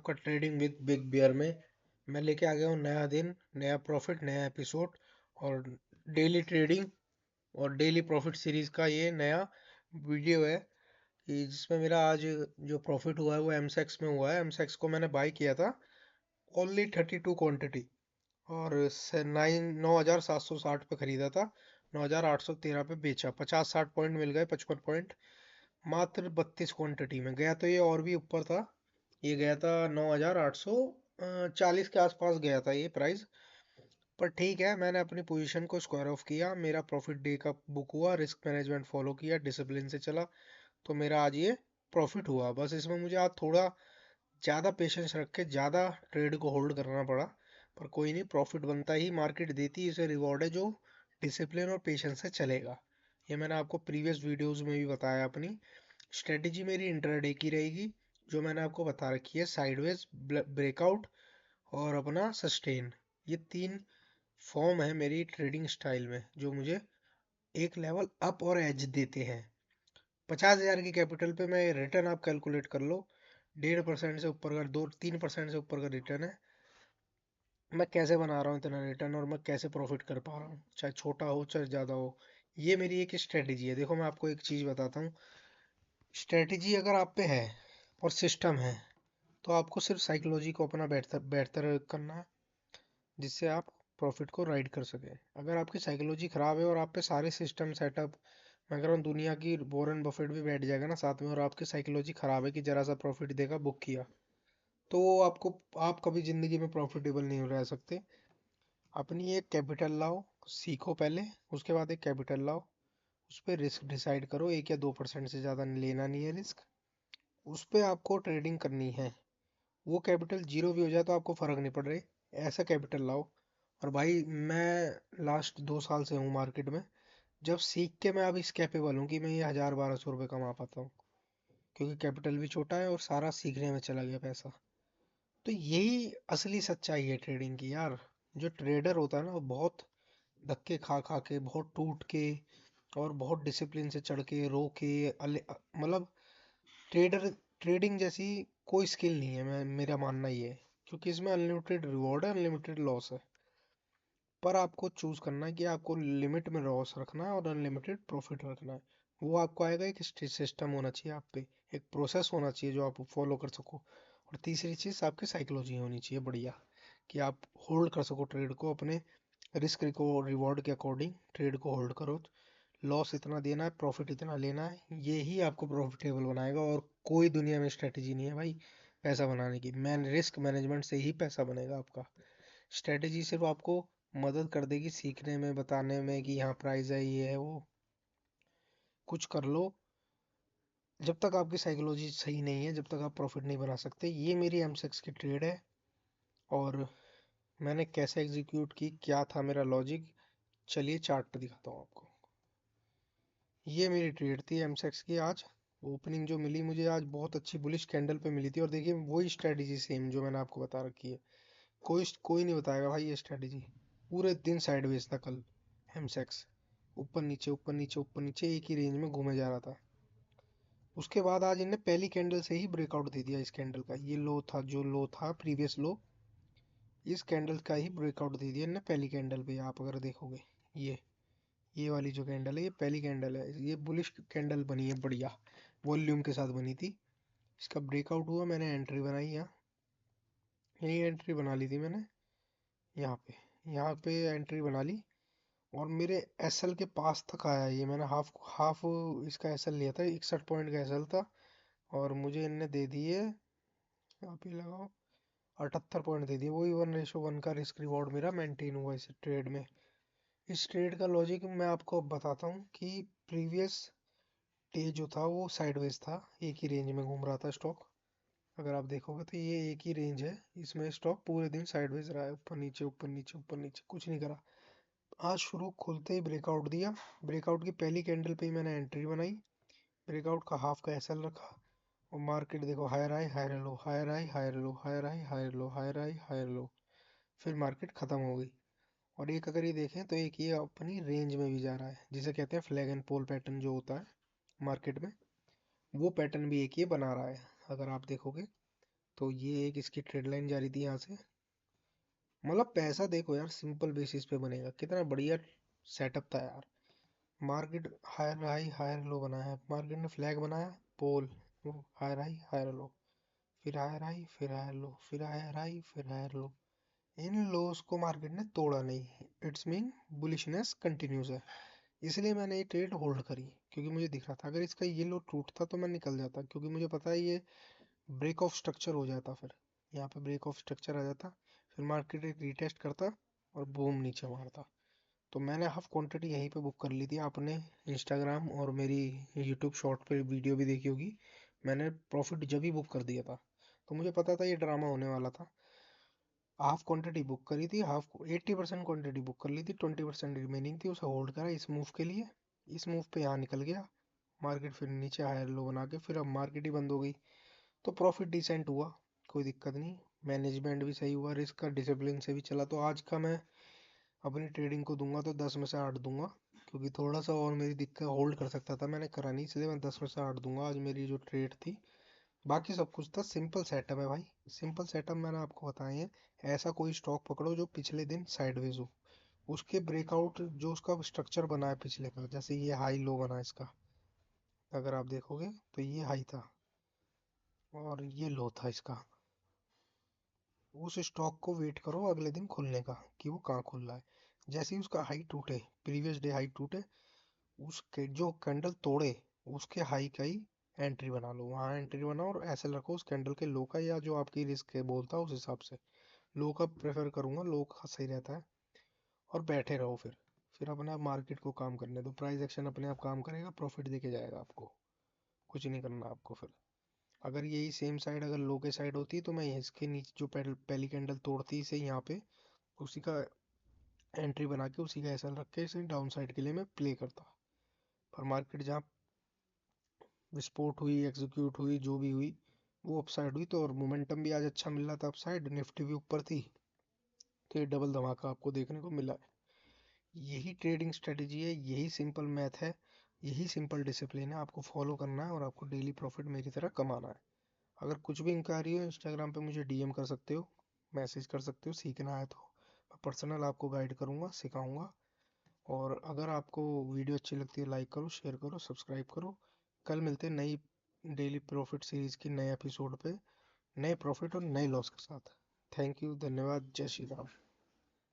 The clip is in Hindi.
आपका ट्रेडिंग विद बिग बियर में मैं लेके आ गया हूँ नया दिन, नया प्रॉफिट, नया एपिसोड और डेली ट्रेडिंग और डेली प्रॉफिट सीरीज का ये नया वीडियो है कि जिसमें मेरा आज जो प्रॉफिट हुआ है वो एमसेक्स में हुआ है। एमसेक्स को मैंने बाय किया था ओनली 32 क्वांटिटी और 9,760 पे खरीदा था, 9,813 पे बेचा। 50-60 पॉइंट मिल गए, 55 पॉइंट मात्र 32 क्वांटिटी में। गया तो ये और भी ऊपर था, ये गया था 9,840 के आसपास गया था ये प्राइस। पर ठीक है, मैंने अपनी पोजीशन को स्क्वायर ऑफ किया, मेरा प्रॉफिट डे का बुक हुआ, रिस्क मैनेजमेंट फॉलो किया, डिसिप्लिन से चला, तो मेरा आज ये प्रॉफिट हुआ। बस इसमें मुझे आज थोड़ा ज़्यादा पेशेंस रख के ज़्यादा ट्रेड को होल्ड करना पड़ा, पर कोई नहीं, प्रॉफिट बनता ही, मार्केट देती है इसे रिवॉर्ड है जो डिसिप्लिन और पेशेंस से चलेगा। ये मैंने आपको प्रीवियस वीडियोस में भी बताया। अपनी स्ट्रेटेजी मेरी इंट्राडे की रहेगी, जो मैंने आपको बता रखी है, साइडवेज, ब्रेकआउट और अपना सस्टेन। ये तीन फॉर्म है मेरी ट्रेडिंग स्टाइल में जो मुझे एक लेवल अप और एज देते हैं। 50,000 की कैपिटल पे मैं रिटर्न आप कैलकुलेट कर लो, 1.5% से ऊपर का, 2-3% से ऊपर का रिटर्न है। मैं कैसे बना रहा हूँ इतना रिटर्न और मैं कैसे प्रॉफिट कर पा रहा हूँ, चाहे छोटा हो चाहे ज़्यादा हो। ये मेरी एक स्ट्रेटेजी है। देखो मैं आपको एक चीज़ बताता हूँ, स्ट्रेटेजी अगर आप पे है और सिस्टम है तो आपको सिर्फ साइकोलॉजी को अपना बेहतर बेहतर करना है, जिससे आप प्रॉफिट को राइड कर सके। अगर आपकी साइकोलॉजी खराब है और आप पे सारे सिस्टम सेटअप, मैं कह रहा हूँ दुनिया की वॉरेन बफेट भी बैठ जाएगा ना साथ में, और आपकी साइकोलॉजी खराब है कि जरा सा प्रॉफिट देगा बुक किया, तो वो आपको, आप कभी जिंदगी में प्रॉफिटेबल नहीं रह सकते। अपनी एक कैपिटल लाओ, सीखो पहले, उसके बाद एक कैपिटल लाओ, उस पर रिस्क डिसाइड करो, 1 या 2% से ज़्यादा लेना नहीं है रिस्क, उस पर आपको ट्रेडिंग करनी है। वो कैपिटल जीरो भी हो जाए तो आपको फर्क नहीं पड़ रही, ऐसा कैपिटल लाओ। और भाई मैं लास्ट 2 साल से हूँ मार्केट में, जब सीख के मैं अब इस कैपेबल हूँ कि मैं ये 1,000-1,200 रुपये कमा पाता हूँ, क्योंकि कैपिटल भी छोटा है और सारा सीखने में चला गया पैसा। तो यही असली सच्चाई है ट्रेडिंग की यार। जो ट्रेडर होता है ना वो बहुत धक्के खा खा के, बहुत टूट के और बहुत डिसिप्लिन से चढ़ के, रो के, मतलब ट्रेडर, ट्रेडिंग जैसी कोई स्किल नहीं है, मैं मेरा मानना ये है। क्योंकि इसमें अनलिमिटेड रिवॉर्ड है, अनलिमिटेड लॉस है, पर आपको चूज करना है कि आपको लिमिट में लॉस रखना है और अनलिमिटेड प्रॉफिट रखना है। वो आपको आएगा, एक सिस्टम होना चाहिए आप पे, एक प्रोसेस होना चाहिए जो आप फॉलो कर सको। और तीसरी चीज़ आपकी साइकोलॉजी होनी चाहिए बढ़िया, कि आप होल्ड कर सको ट्रेड को, अपने रिस्क को रिवॉर्ड के अकॉर्डिंग ट्रेड को होल्ड करो। लॉस इतना देना है, प्रॉफिट इतना लेना है, ये ही आपको प्रॉफिटेबल बनाएगा। और कोई दुनिया में स्ट्रेटेजी नहीं है भाई पैसा बनाने की, रिस्क मैनेजमेंट से ही पैसा बनेगा आपका। स्ट्रेटेजी सिर्फ आपको मदद कर देगी सीखने में, बताने में कि यहाँ प्राइस है, ये है, वो कुछ कर लो। जब तक आपकी साइकोलॉजी सही नहीं है, जब तक आप प्रॉफिट नहीं बना सकते। ये मेरी एमसेक्स की ट्रेड है और मैंने कैसे एग्जीक्यूट की, क्या था मेरा लॉजिक, चलिए चार्ट पे दिखाता हूँ आपको। ये मेरी ट्रेड थी एमसेक्स की। आज ओपनिंग जो मिली मुझे, आज बहुत अच्छी बुलिश कैंडल पे मिली थी, और देखिए वही स्ट्रेटेजी सेम जो मैंने आपको बता रखी है। कोई कोई नहीं बताएगा भाई ये स्ट्रेटेजी। पूरे दिन साइडवेज था कल एमसेक्स, ऊपर नीचे ऊपर नीचे ऊपर नीचे एक ही रेंज में घूमे जा रहा था। उसके बाद आज इन्हें पहली कैंडल से ही ब्रेकआउट दे दिया। इस कैंडल का ये लो था, जो लो था प्रीवियस लो, इस कैंडल का ही ब्रेकआउट दे दिया इन्हें पहली कैंडल पे। आप अगर देखोगे, ये वाली जो कैंडल है ये पहली कैंडल है, ये बुलिश कैंडल बनी है बढ़िया, वॉल्यूम के साथ बनी थी। इसका ब्रेकआउट हुआ, मैंने एंट्री बनाई यहाँ, यही एंट्री बना ली थी मैंने, यहाँ पे, यहाँ पे एंट्री बना ली। और मेरे एसएल के पास तक आया ये, मैंने हाफ हाफ इसका एसएल लिया था, 61 पॉइंट का एसएल था, और मुझे इनने दे दिए, आप ही लगाओ, 78 पॉइंट दे दिए। वही 1:1 का रिस्क रिवॉर्ड मेरा मेंटेन हुआ इस ट्रेड में। इस ट्रेड का लॉजिक मैं आपको अब बताता हूँ कि प्रीवियस डे जो था वो साइडवेज था, एक ही रेंज में घूम रहा था स्टॉक। अगर आप देखोगे तो ये एक ही रेंज है, इसमें स्टॉक पूरे दिन साइडवेज रहा है, ऊपर नीचे ऊपर नीचे ऊपर नीचे, कुछ नहीं करा। आज शुरू खुलते ही ब्रेकआउट दिया, ब्रेकआउट की पहली कैंडल पे ही मैंने एंट्री बनाई, ब्रेकआउट का हाफ का एसएल रखा, और मार्केट देखो higher high higher low, higher high higher low, higher high higher low, higher high higher low, फिर मार्केट खत्म हो गई। और एक अगर ये देखें तो एक ये अपनी रेंज में भी जा रहा है, जिसे कहते हैं फ्लैग एंड पोल पैटर्न जो होता है मार्केट में, वो पैटर्न भी एक ये बना रहा है। अगर आप देखोगे तो ये एक इसकी ट्रेड लाइन जा रही थी यहाँ से। मतलब पैसा देखो यार, सिंपल बेसिस पे बनेगा, कितना बढ़िया सेटअप था यार। Market higher high higher low बनाया है, मार्केट ने फ्लैग बनाया, pole, higher high higher low, फिर हायर हाई फिर हायर लो, फिर हायर हाई फिर हायर लो। इन लोस को मार्केट ने तोड़ा नहीं, इट्स मीन बुलिशनेस कंटिन्यूस है। इसलिए मैंने ये ट्रेड होल्ड करी, क्योंकि मुझे दिख रहा था अगर इसका ये लो टूटता तो मैं निकल जाता, क्योंकि मुझे पता है ये ब्रेक ऑफ स्ट्रक्चर हो जाता, फिर यहाँ पे ब्रेक ऑफ स्ट्रक्चर आ जाता, फिर मार्केट एक रीटेस्ट करता और बूम नीचे मारता। तो मैंने हाफ क्वांटिटी यहीं पे बुक कर ली थी। आपने इंस्टाग्राम और मेरी यूट्यूब शॉर्ट पे वीडियो भी देखी होगी, मैंने प्रॉफिट जब ही बुक कर दिया था, तो मुझे पता था ये ड्रामा होने वाला था। हाफ क्वांटिटी बुक करी थी, हाफ 80% क्वांटिटी बुक कर ली थी, 20% रिमेनिंग थी, उसे होल्ड करा इस मूव के लिए। इस मूव पे यहाँ निकल गया मार्केट, फिर नीचे हायर लो बना के फिर अब मार्केट ही बंद हो गई। तो प्रॉफिट डिसेंट हुआ, कोई दिक्कत नहीं। मैनेजमेंट भी सही हुआ, रिस्क का डिसिप्लिन से भी चला। तो आज का मैं अपनी ट्रेडिंग को दूंगा तो 10 में से 8 दूंगा, क्योंकि थोड़ा सा और मेरी दिक्कत होल्ड कर सकता था, मैंने करा नहीं, इसलिए मैं 10 में से 8 दूंगा आज मेरी जो ट्रेड थी। बाकी सब कुछ था सिंपल सेटअप है भाई, सिंपल सेटअप मैंने आपको बताए हैं। ऐसा कोई स्टॉक पकड़ो जो पिछले दिन साइडवेज हो, उसके ब्रेकआउट जो उसका स्ट्रक्चर बना है पिछले का, जैसे ये हाई लो बना इसका, अगर आप देखोगे तो ये हाई था और ये लो था इसका। उस स्टॉक को वेट करो अगले दिन खुलने का कि वो कहाँ खुल रहा है। जैसे ही उसका हाई टूटे, प्रीवियस डे हाई टूटे, उसके जो कैंडल तोड़े उसके हाई का ही एंट्री बना लो, वहाँ एंट्री बनाओ और ऐसे रखो उस कैंडल के लो का, या जो आपकी रिस्क है बोलता है उस हिसाब से। लो का प्रेफर करूंगा, लो का सही रहता है। और बैठे रहो, फिर अपने आप मार्केट को काम करने दो, प्राइस एक्शन अपने आप काम करेगा, प्रॉफिट देके जाएगा आपको, कुछ नहीं करना आपको। फिर अगर यही सेम साइड अगर लो के साइड होती तो मैं इसके नीचे जो पहली कैंडल तोड़ती इसे यहाँ पे उसी का एंट्री बना के उसी का एसएल रख के इसे डाउन साइड के लिए मैं प्ले करता। पर मार्केट जहाँ विस्फोट हुई, एग्जीक्यूट हुई, जो भी हुई, वो अपसाइड हुई, तो और मोमेंटम भी आज अच्छा मिल रहा था, अपसाइड निफ्टी भी ऊपर थी, तो ये डबल धमाका आपको देखने को मिला है। यही ट्रेडिंग स्ट्रेटेजी है, यही सिंपल मैथ है, यही सिंपल डिसिप्लिन है, आपको फॉलो करना है और आपको डेली प्रॉफिट मेरी तरह कमाना है। अगर कुछ भी इंक्वायरी हो इंस्टाग्राम पे मुझे डीएम कर सकते हो, मैसेज कर सकते हो, सीखना है तो मैं पर्सनल आपको गाइड करूँगा, सिखाऊंगा। और अगर आपको वीडियो अच्छी लगती है लाइक करो, शेयर करो, सब्सक्राइब करो। कल मिलते हैं नई डेली प्रॉफिट सीरीज की नए एपिसोड पे, नए प्रॉफिट और नए लॉस के साथ। थैंक यू, धन्यवाद, जय श्री राम।